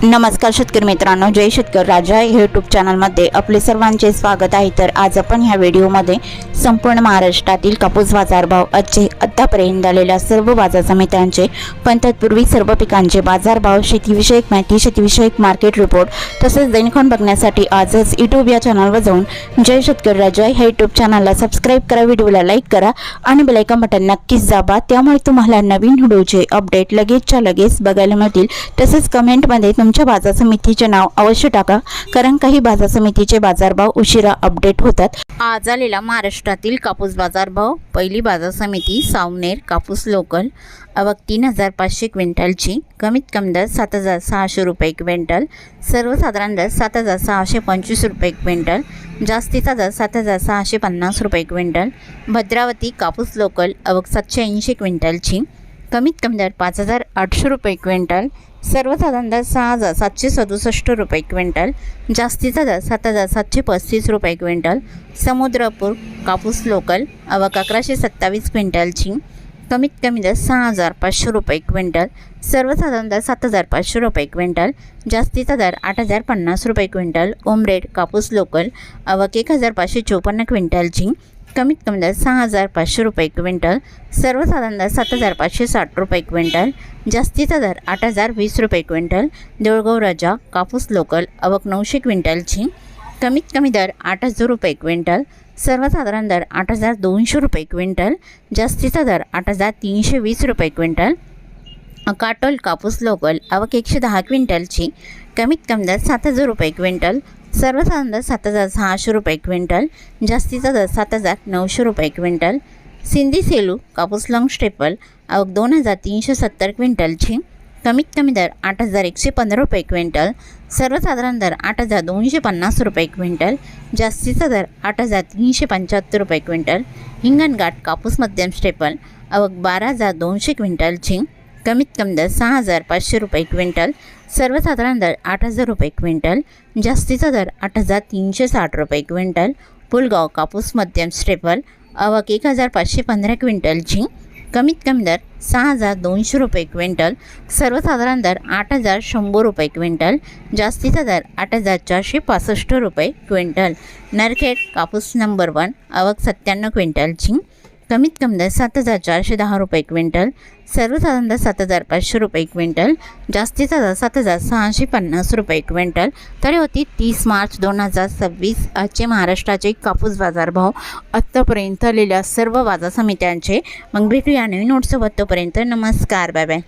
नमस्कार शेतकरी मित्रांनो, जय शेतकरी राजा यूट्यूब चॅनलमध्ये आपले सर्वांचे स्वागत आहे। तर आज आपण ह्या व्हिडिओमध्ये संपूर्ण महाराष्ट्रातील कापूस बाजारभाव आतापर्यंत झालेल्या सर्व बाजार समित्यांचे पण तत्पूर्वी सर्व पिकांचे बाजारभाव, शेतीविषयक माहिती, शेतीविषयक मार्केट रिपोर्ट तसेच दैनिक बघण्यासाठी आजच यूट्यूब या चॅनलवर जाऊन जय शेतकरी राजा ह्या यूट्यूब चॅनलला सबस्क्राईब करा, व्हिडिओला लाईक करा आणि बेल आयकॉन बटन नक्कीच दाबा, त्यामुळे तुम्हाला नवीन व्हिडिओचे अपडेट लगेचच्या लगेच बघायला मिळतील। तसेच कमेंटमध्ये तुमच्या बाजार समितीचे नाव अवश्य टाका, कारण काही बाजार समितीचे बाजारभाव उशिरा अपडेट होतात। आज आलेला महाराष्ट्रातील कापूस बाजारभाव, पहिली बाजार समिती सावनेर कापूस लोकल, आवक 3500 क्विंटलची, कमीत कमी दर 7600 रुपये क्विंटल, सर्वसाधारण दर 7625 रुपये क्विंटल, जास्तीचा दर 7650 रुपये क्विंटल। भद्रावती कापूस लोकल, आवक 780 क्विंटलची, कमीत कमी दर 5800 रुपये क्विंटल, सर्वसाधारण दर 6767 रुपये क्विंटल, जास्तीचा दर 7735 रुपये क्विंटल। समुद्रपूर कापूस लोकल, आवक 1127 क्विंटलची, कमीत कमी दर 6500 रुपये क्विंटल, सर्वसाधारण दर 7500 रुपये क्विंटल, जास्तीचा दर 8050 रुपये क्विंटल। उमरेड कापूस लोकल, आवक 1554 क्विंटलची, कमीत कमी दर 6500 रुपये क्विंटल, सर्वसाधारण दर 7560 रुपये क्विंटल, जास्तीचा दर 8020 रुपये क्विंटल। देऊळगाव राजा कापूस लोकल, आवक 900 क्विंटलची, कमीत कमी दर 8000 रुपये क्विंटल, सर्वसाधारण दर 8200 रुपये क्विंटल, जास्तीचा दर 8320 रुपये क्विंटल। काटोल कापूस लोकल, आवक 110 क्विंटलची, कमीत कमी दर 7000 रुपये क्विंटल, सर्वसाधारण दर 7600 रुपये क्विंटल, जास्तीचा दर 7900 रुपये क्विंटल। सिंधी सेलू कापूस लॉंग स्टेपल, आवक 2370 क्विंटलची, कमीत कमी दर 8115 रुपये क्विंटल, सर्वसाधारण दर 8250 रुपये क्विंटल, जास्तीचा दर 8375 रुपये क्विंटल। हिंगणघाट कापूस मध्यम स्टेपल, आवक 12200 क्विंटलची, कमीत कमी दर 6500 रुपये क्विंटल, सर्वसाधारण दर 8000 रुपये क्विंटल, जास्तीचा दर 8360 रुपये क्विंटल। पुलगाव कापूस मध्यम स्टेपल, आवक 1515 क्विंटलची, कमीत कमी दर 6200 रुपये क्विंटल, सर्वसाधारण दर 8100 रुपये क्विंटल, जास्तीचा दर 8465 रुपये क्विंटल। नरखेड कापूस नंबर 1, आवक 97 क्विंटलची, कमीत कमी दर 7410 रुपये क्विंटल, सर्वसाधारण दर 7500 रुपये क्विंटल, जास्तीचा दर 7650 रुपये क्विंटल। तरी होती 30 मार्च 2026 आजचे महाराष्ट्राचे कापूस बाजारभाव आत्तापर्यंत आलेल्या सर्व बाजार समित्यांचे। मग भेटूया नवीन नोटसोबत, तोपर्यंत नमस्कार, बाय बाय।